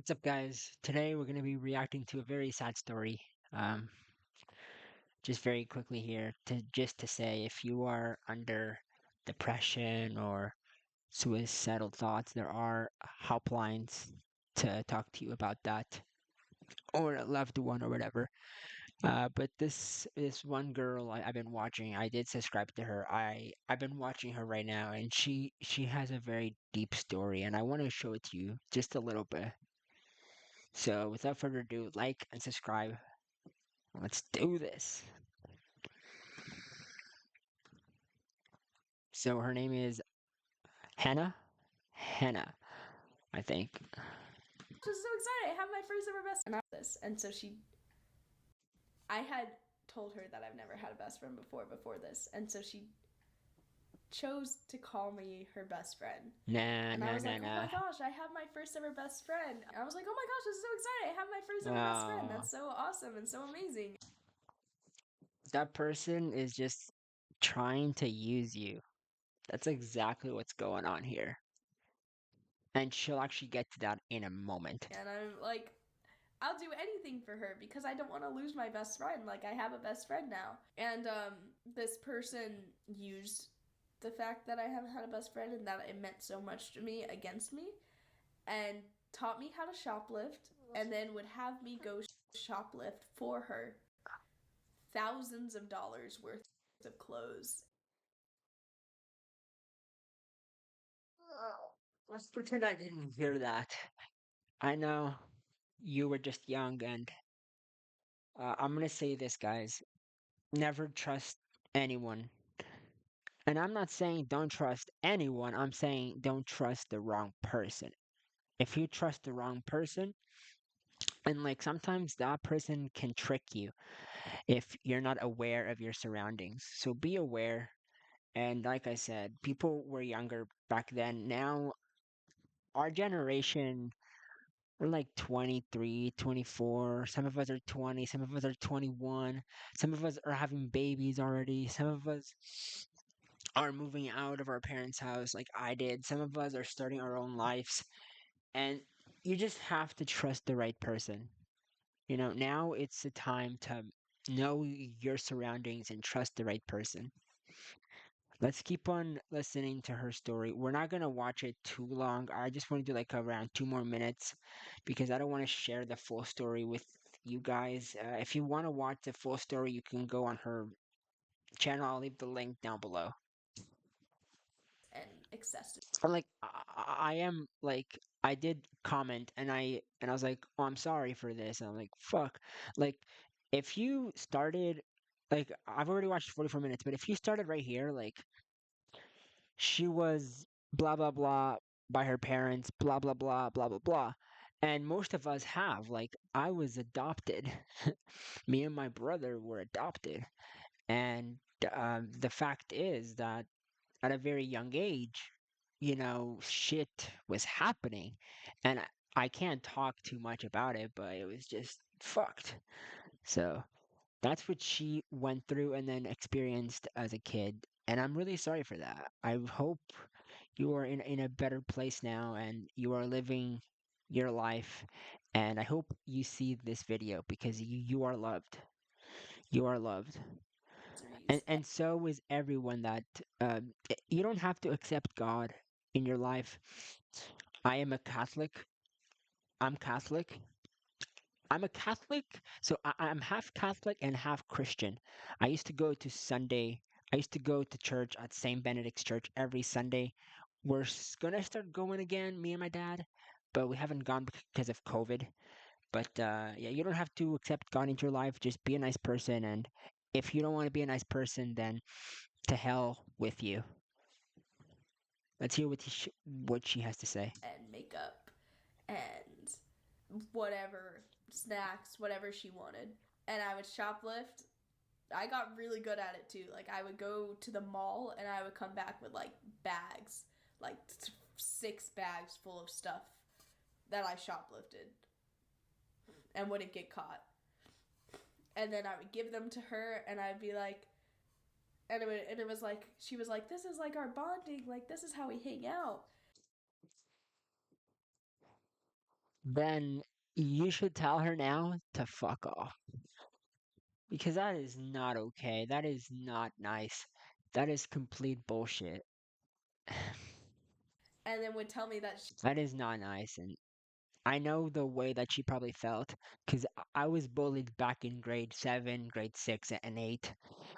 What's up, guys? Today we're going to be reacting to a very sad story. Um, just very quickly here to say if you are under depression or suicidal thoughts, there are helplines to talk to you about that, or a loved one or whatever. But this one girl I've been watching, I did subscribe to her. I've been watching her right now, and she has a very deep story, and I want to show it to you just a little bit. So without further ado, like and subscribe. Let's do this. So her name is Hannah. Hannah, I think. Just so excited. I have my first ever best friend this. And so I had told her that I've never had a best friend before this. And so she chose to call me her best friend. Nah, And I nah, was nah, like, oh nah. my gosh, I have my first ever best friend. And I was like, oh my gosh, this is so exciting. I have my first ever best friend. Oh, That's so awesome and so amazing. that person is just trying to use you. That's exactly what's going on here. And she'll actually get to that in a moment. And I'm like, I'll do anything for her because I don't want to lose my best friend. Like, I have a best friend now. And this person used the fact that I haven't had a best friend and that it meant so much to me against me and taught me how to shoplift and then would have me go shoplift for her thousands of dollars worth of clothes. Let's pretend I didn't hear that. I know you were just young, and I'm gonna say this, guys. Never trust anyone. And I'm not saying don't trust anyone, I'm saying don't trust the wrong person. If you trust the wrong person, and like sometimes that person can trick you if you're not aware of your surroundings. So be aware. And like I said, people were younger back then. Now, our generation, we're like 23, 24. Some of us are 20, some of us are 21. Some of us are having babies already. Some of us are moving out of our parents' house like I did. Some of us are starting our own lives. And you just have to trust the right person. You know, now it's the time to know your surroundings and trust the right person. Let's keep on listening to her story. We're not going to watch it too long. I just want to do like around 2 more minutes because I don't want to share the full story with you guys. If you want to watch the full story, you can go on her channel. I'll leave the link down below. And excessive. Or like I am like I did comment and I was like, "Oh, I'm sorry for this." And I'm like, "Fuck." Like if you started like I've already watched 44 minutes, but if you started right here, like she was blah blah blah by her parents, blah blah blah blah blah blah. And most of us have. Like I was adopted. Me and my brother were adopted. And the fact is that at a very young age, shit was happening. And I can't talk too much about it, but it was just fucked. So that's what she went through and then experienced as a kid. And I'm really sorry for that. I hope you are in a better place now and you are living your life. And I hope you see this video because you are loved. You are loved. And so is everyone that you don't have to accept God in your life. I am a Catholic. I'm Catholic. I'm a Catholic, so I'm half Catholic and half Christian. I used to go to Sunday. I used to go to church at St. Benedict's Church every Sunday. We're gonna start going again, me and my dad, but we haven't gone because of COVID. But yeah, you don't have to accept God into your life. Just be a nice person, and if you don't want to be a nice person, then to hell with you. Let's hear what she has to say. And makeup and whatever snacks, whatever she wanted. And I would shoplift. I got really good at it too. Like I would go to the mall and I would come back with like bags, like 6 bags full of stuff that I shoplifted and wouldn't get caught. And then I would give them to her and I'd be like, and it was like she was like, this is like our bonding, like this is how we hang out. then you should tell her now to fuck off. Because that is not okay. That is not nice. That is complete bullshit. and then would tell me that That is not nice. And I know the way that she probably felt because I was bullied back in grade 7, grade 6, and 8.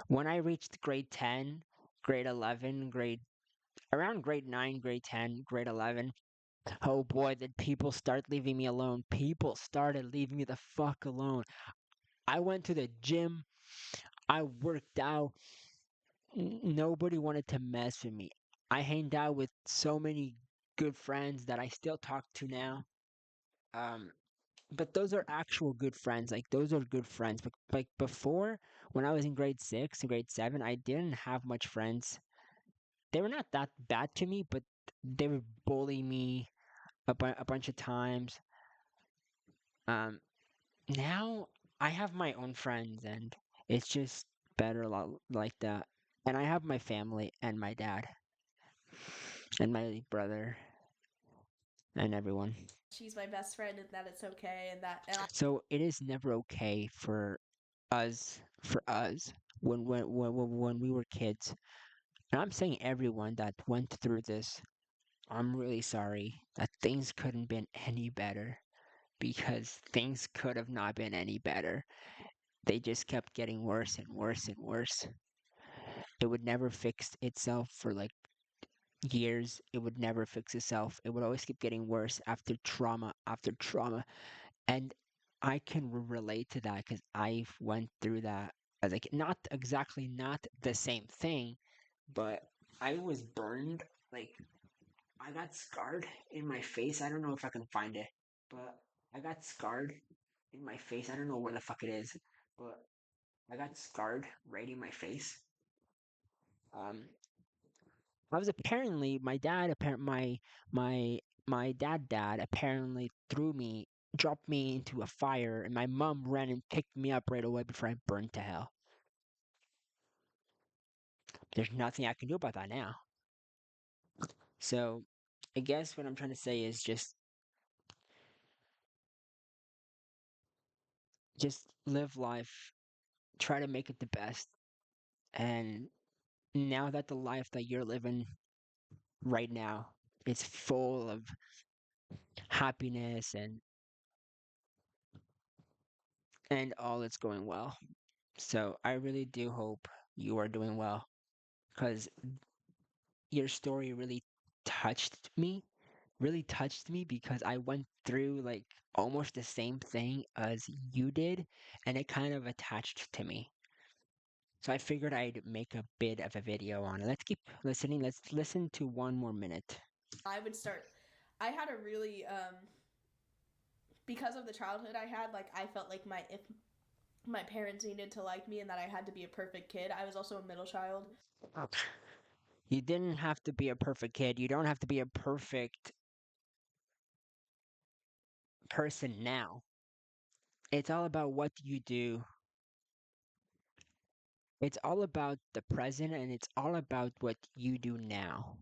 When I reached grade 10, grade 11, around grade 9, grade 10, grade 11, oh boy, did people start leaving me alone. People started leaving me the fuck alone. I went to the gym, I worked out, nobody wanted to mess with me. I hanged out with so many good friends that I still talk to now. Um, but those are actual good friends. Like those are good friends. But like before, when I was in grade 6 and grade 7, I didn't have much friends. They were not that bad to me, but they would bully me a bunch of times. Um, Now I have my own friends, and it's just better like that. And I have my family and my dad and my brother and everyone. she's my best friend and that it's okay and that and I So it is never okay for us when we were kids. And I'm saying everyone that went through this, I'm really sorry that things couldn't been any better because things could have not been any better. They just kept getting worse and worse and worse. It would never fix itself for like years. It would never fix itself. It would always keep getting worse after trauma after trauma. And I can relate to that because I went through that as like not exactly not the same thing, but I was burned. Like I got scarred in my face. I don't know if I can find it, but I got scarred in my face. I don't know where the fuck it is, but I got scarred right in my face. Um, I was apparently my dad apparent my dad apparently threw me dropped me into a fire and my mom ran and picked me up right away before I burned to hell. There's nothing I can do about that now. So I guess what I'm trying to say is just live life, try to make it the best. And now that the life that you're living right now is full of happiness and all is going well. So I really do hope you are doing well because your story really touched me because I went through like almost the same thing as you did and it kind of attached to me. So I figured I'd make a bit of a video on it. Let's keep listening. Let's listen to one more minute. would start I had a really because of the childhood I had, like I felt like my if my parents needed to like me and that I had to be a perfect kid. I was also a middle child. You didn't have to be a perfect kid. You don't have to be a perfect person now. It's all about what you do. It's all about the present and it's all about what you do now.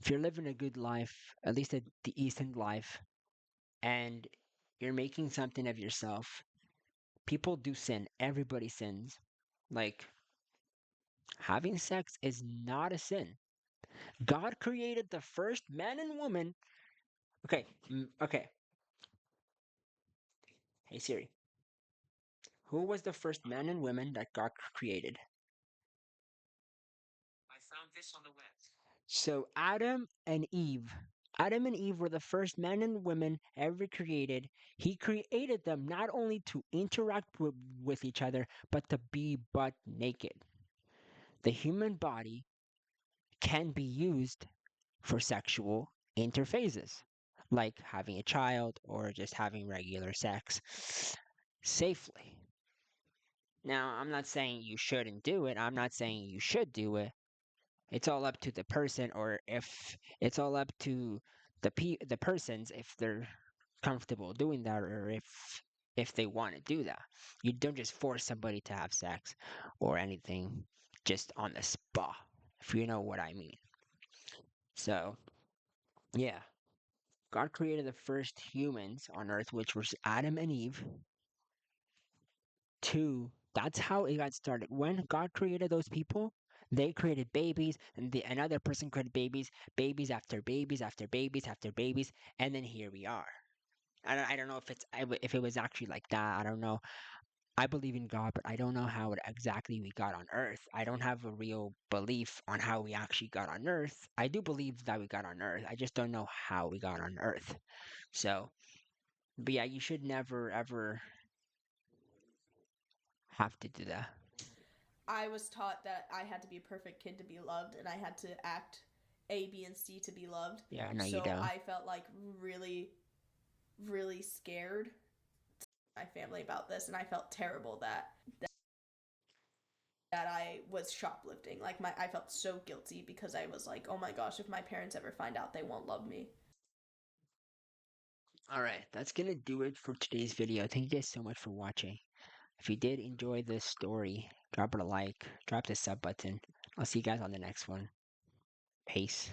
If you're living a good life, at least a decent life, and you're making something of yourself, people do sin. Everybody sins. Like, having sex is not a sin. God created the first man and woman. Okay, okay. Hey Siri, who was the first man and woman that God created? So Adam and Eve. Adam and Eve were the first men and women ever created. He created them not only to interact with each other, but to be butt naked. The human body can be used for sexual interphases, like having a child or just having regular sex safely. Now, I'm not saying you shouldn't do it. I'm not saying you should do it. It's all up to the person, or if it's all up to the persons if they're comfortable doing that, or if they want to do that. You don't just force somebody to have sex or anything just on the spot, if you know what I mean. So, yeah. God created the first humans on Earth, which was Adam and Eve. Two, that's how it got started. When God created those people, they created babies, and another person created babies, babies after babies after babies after babies, and then here we are. I don't know if if it was actually like that. I don't know. I believe in God, but I don't know how exactly we got on Earth. I don't have a real belief on how we actually got on Earth. I do believe that we got on Earth. I just don't know how we got on Earth. So, but yeah, you should never ever have to do that. I was taught that I had to be a perfect kid to be loved, and I had to act A, B, and C to be loved. Yeah, no, you So don't. I felt like really, really scared to my family about this, and I felt terrible that I was shoplifting. Like I felt so guilty because I was like, oh my gosh, if my parents ever find out, they won't love me. Alright, that's gonna do it for today's video. Thank you guys so much for watching. If you did enjoy this story, drop it a like, drop the sub button. I'll see you guys on the next one. Peace.